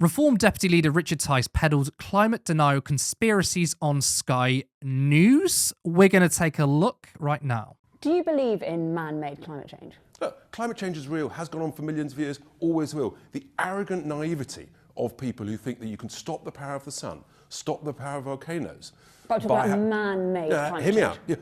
Reform Deputy Leader Richard Tice peddled climate denial conspiracies on Sky News. We're going to take a look right now. Do you believe in man-made climate change? Look, climate change is real, has gone on for millions of years, always will. The arrogant naivety of people who think that you can stop the power of the sun, stop the power of volcanoes. But about man-made climate change. Hear me out. Yeah.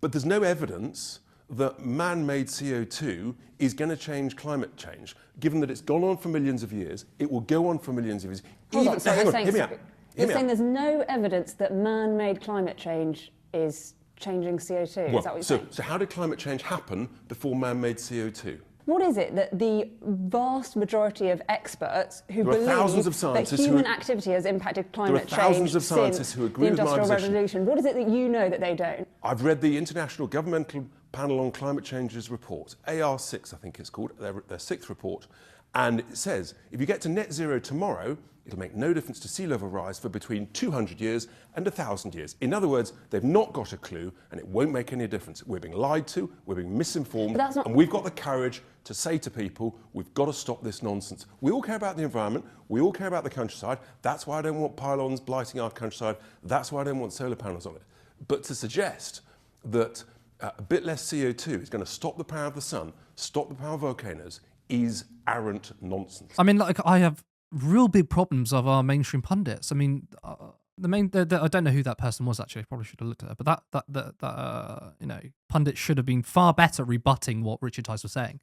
But there's no evidence that man-made CO2 is going to change climate change. Given that it's gone on for millions of years, it will go on for millions of years. You're saying there's no evidence that man-made climate change is changing CO2? Is that what you're saying? So how did climate change happen before man-made CO2? What is it that the vast majority of experts who believe that human activity has impacted climate change since the Industrial Revolution, what is it that you know that they don't? I've read the International Governmental Panel on Climate Change's report, AR6 I think it's called, their sixth report, and it says if you get to net zero tomorrow, it'll make no difference to sea level rise for between 200 years and 1,000 years. In other words, they've not got a clue and it won't make any difference. We're being lied to, we're being misinformed, and we've got the courage to say to people, we've got to stop this nonsense. We all care about the environment, we all care about the countryside. That's why I don't want pylons blighting our countryside. That's why I don't want solar panels on it. But to suggest that a bit less CO2 is going to stop the power of the sun, stop the power of volcanoes, is arrant nonsense. I mean, like, I have real big problems of our mainstream pundits. I mean, I don't know who that person was actually. I probably should have looked at her. But that pundit should have been far better rebutting what Richard Tice was saying.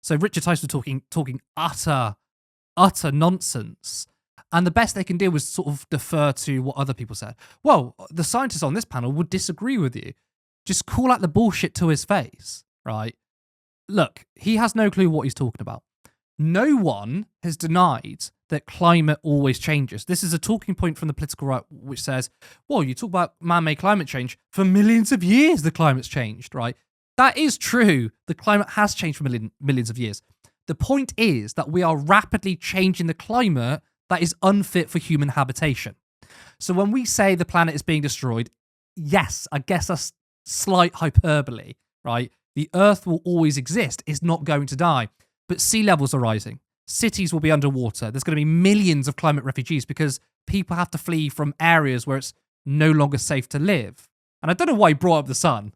So Richard Tice was talking utter nonsense. And the best they can do was sort of defer to what other people said. Well, the scientists on this panel would disagree with you. Just call out the bullshit to his face, right? Look, he has no clue what he's talking about. No one has denied that climate always changes. This is a talking point from the political right, which says, well, you talk about man-made climate change. For millions of years, the climate's changed, right? That is true. The climate has changed for millions of years. The point is that we are rapidly changing the climate that is unfit for human habitation. So when we say the planet is being destroyed, yes, I guess that's slight hyperbole, right? The Earth will always exist. It's not going to die. But sea levels are rising. Cities will be underwater. There's going to be millions of climate refugees because people have to flee from areas where it's no longer safe to live. And I don't know why he brought up the sun.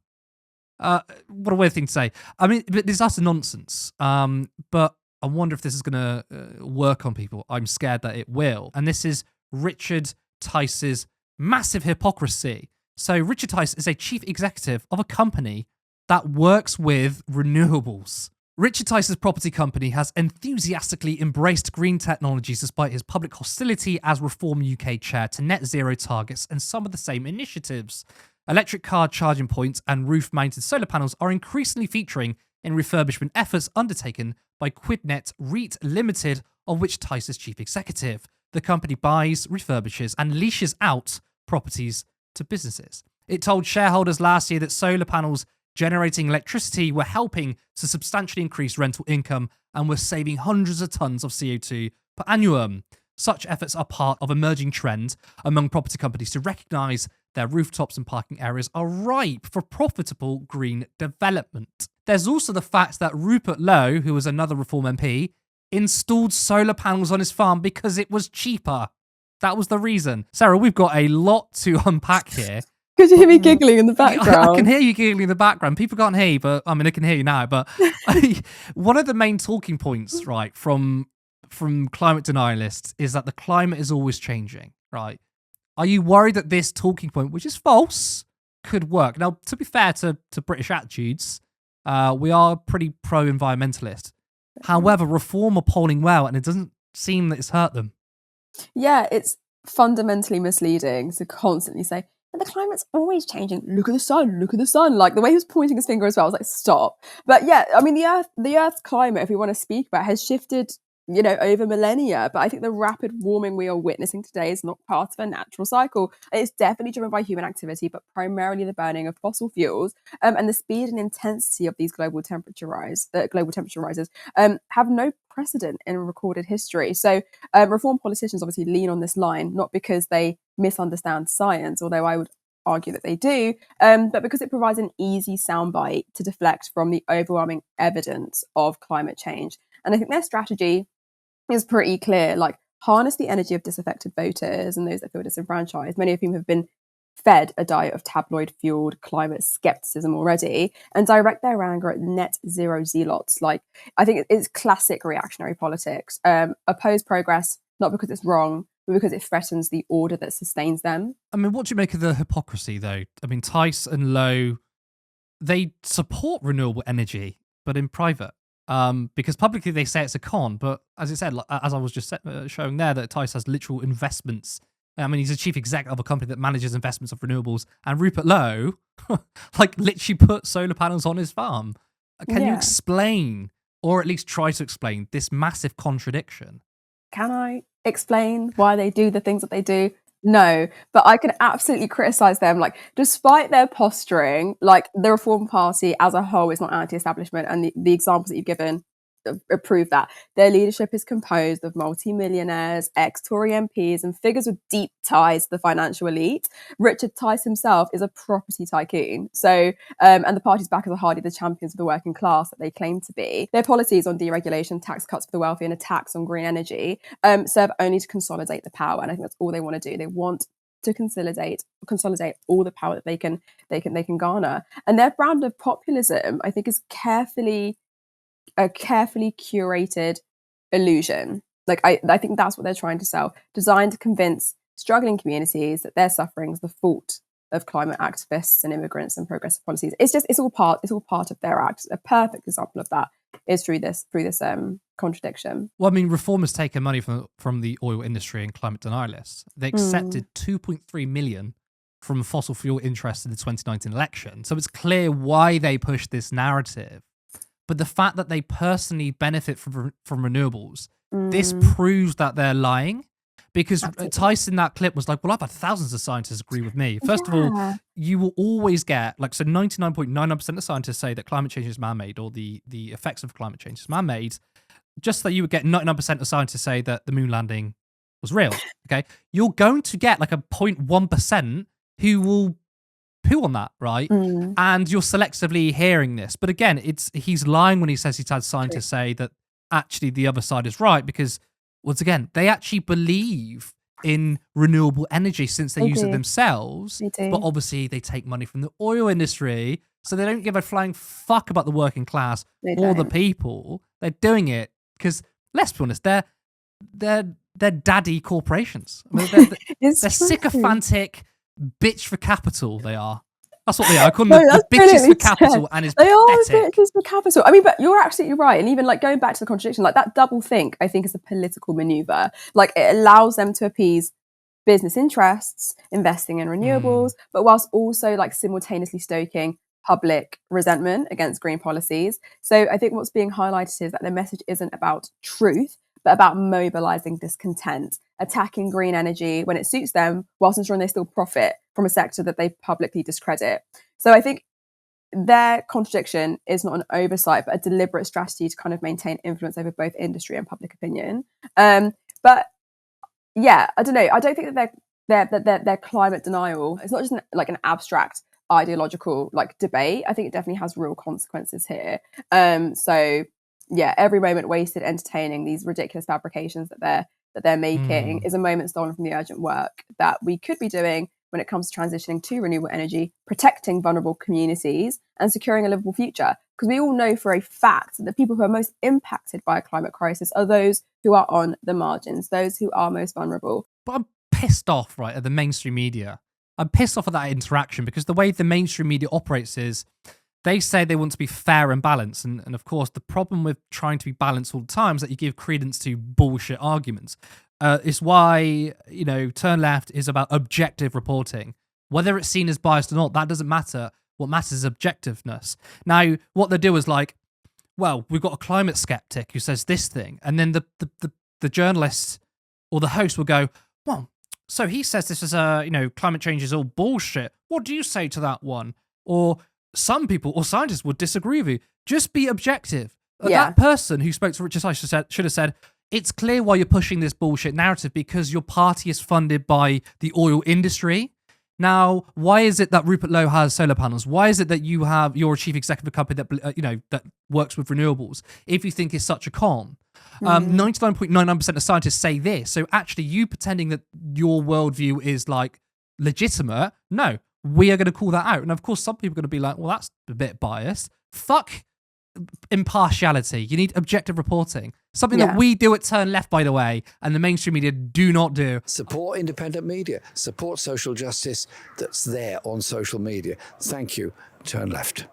What a weird thing to say. I mean, but this is utter nonsense. But I wonder if this is going to work on people. I'm scared that it will. And this is Richard Tice's massive hypocrisy. So Richard Tice is a chief executive of a company that works with renewables. Richard Tice's property company has enthusiastically embraced green technologies despite his public hostility as Reform UK chair to net zero targets and some of the same initiatives. Electric car charging points and roof-mounted solar panels are increasingly featuring in refurbishment efforts undertaken by Quidnet REIT Limited, of which Tice is chief executive. The company buys, refurbishes, and leases out properties to businesses. It told shareholders last year that solar panels generating electricity were helping to substantially increase rental income and were saving hundreds of tons of CO2 per annum. Such efforts are part of emerging trend among property companies to recognise their rooftops and parking areas are ripe for profitable green development. There's also the fact that Rupert Lowe, who was another Reform MP, installed solar panels on his farm because it was cheaper. That was the reason. Sarah, we've got a lot to unpack here. Could you hear me giggling in the background? I can hear you giggling in the background. People can't hear you, but I mean, they can hear you now. But one of the main talking points, right, from climate denialists is that the climate is always changing, right? Are you worried that this talking point, which is false, could work? Now, to be fair to British attitudes, we are pretty pro-environmentalist. However, Reform are polling well, and it doesn't seem that it's hurt them. Yeah, it's fundamentally misleading to constantly say, but the climate's always changing. Look at the sun, look at the sun. Like the way he was pointing his finger as well, I was like, stop. But yeah, I mean, the Earth's climate, if we want to speak about, has shifted, over millennia. But I think the rapid warming we are witnessing today is not part of a natural cycle. It's definitely driven by human activity, but primarily the burning of fossil fuels. And the speed and intensity of these global temperature rises have no precedent in recorded history. So Reform politicians obviously lean on this line, not because they misunderstand science, although I would argue that they do, but because it provides an easy soundbite to deflect from the overwhelming evidence of climate change. And I think their strategy is pretty clear. Like, harness the energy of disaffected voters and those that feel disenfranchised, many of whom have been fed a diet of tabloid-fueled climate skepticism already, and direct their anger at net zero zealots. Like, I think it's classic reactionary politics. Oppose progress, not because it's wrong, but because it threatens the order that sustains them. I mean, what do you make of the hypocrisy, though? I mean, Tice and Lowe, they support renewable energy, but in private. Because publicly they say it's a con, but as it said, as I was just showing there, that Tice has literal investments. I mean, he's a chief exec of a company that manages investments of renewables, and Rupert Lowe, like, literally put solar panels on his farm. Can you explain, or at least try to explain, this massive contradiction? Can I explain why they do the things that they do? No, but I can absolutely criticize them. Like, despite their posturing, like, the Reform Party as a whole is not anti-establishment, and the examples that you've given prove that. Their leadership is composed of multi-millionaires, ex-Tory MPs, and figures with deep ties to the financial elite. Richard Tice himself is a property tycoon. So, and the party's backers are hardly the champions of the working class that they claim to be. Their policies on deregulation, tax cuts for the wealthy, and attacks on green energy serve only to consolidate the power. And I think that's all they want to do. They want to consolidate all the power that they can garner. And their brand of populism, I think, is a carefully curated illusion. Like, I think that's what they're trying to sell, designed to convince struggling communities that their suffering is the fault of climate activists and immigrants and progressive policies. It's all part of their act. A perfect example of that is through this contradiction. Well, I mean, Reform has taken money from the oil industry and climate denialists. They accepted 2.3 million from fossil fuel interests in the 2019 election. So it's clear why they push this narrative. But the fact that they personally benefit from renewables, this proves that they're lying. Because Tice in that clip was like, well, I've had thousands of scientists agree with me. First of all, you will always get, like, so 99.99% of scientists say that climate change is man-made, or the effects of climate change is man-made. Just that you would get 99% of scientists say that the moon landing was real. Okay, you're going to get like a 0.1% who will poo on that, right? And you're selectively hearing this. But again, he's lying when he says he's had scientists say that actually the other side is right, because once again, they actually believe in renewable energy since they use it themselves. But obviously they take money from the oil industry, so they don't give a flying fuck about the working class or the people. They're doing it because, let's be honest, they're daddy corporations. I mean, they're sycophantic bitch for capital. They are. That's what they are. I call them the bitches for capital, and it's pathetic. They are bitches for capital. I mean, but you're absolutely right. And even like going back to the contradiction, like that double think, I think is a political maneuver. Like, it allows them to appease business interests, investing in renewables, but whilst also like simultaneously stoking public resentment against green policies. So I think what's being highlighted is that their message isn't about truth, but about mobilizing discontent, attacking green energy when it suits them, whilst ensuring they still profit from a sector that they publicly discredit. So I think their contradiction is not an oversight, but a deliberate strategy to kind of maintain influence over both industry and public opinion. But yeah, I don't know. I don't think that their climate denial, it's not just an abstract ideological like debate. I think it definitely has real consequences here. So yeah, every moment wasted entertaining these ridiculous fabrications that they're making is a moment stolen from the urgent work that we could be doing when it comes to transitioning to renewable energy, protecting vulnerable communities, and securing a livable future. Because we all know for a fact that the people who are most impacted by a climate crisis are those who are on the margins, those who are most vulnerable. But I'm pissed off, right, at the mainstream media. I'm pissed off at that interaction, because the way the mainstream media operates is they say they want to be fair and balanced. And of course, the problem with trying to be balanced all the time is that you give credence to bullshit arguments. It's why, Turn Left is about objective reporting. Whether it's seen as biased or not, that doesn't matter. What matters is objectiveness. Now, what they do is like, well, we've got a climate skeptic who says this thing. And then the journalist or the host will go, well, so he says this is climate change is all bullshit. What do you say to that one? Or some people or scientists would disagree with you. Just be objective. That person who spoke to Richard Tice should have said, it's clear why you're pushing this bullshit narrative, because your party is funded by the oil industry. Now, why is it that Rupert Lowe has solar panels? Why is it that you're a chief executive of a company that that works with renewables? If you think it's such a con, 99.99% of scientists say this. So actually, you pretending that your worldview is like legitimate, no, we are going to call that out. And of course, some people are going to be like, well, that's a bit biased. Fuck impartiality. You need objective reporting. Something that we do at Turn Left, by the way, and the mainstream media do not do. Support independent media. Support social justice that's there on social media. Thank you. Turn Left.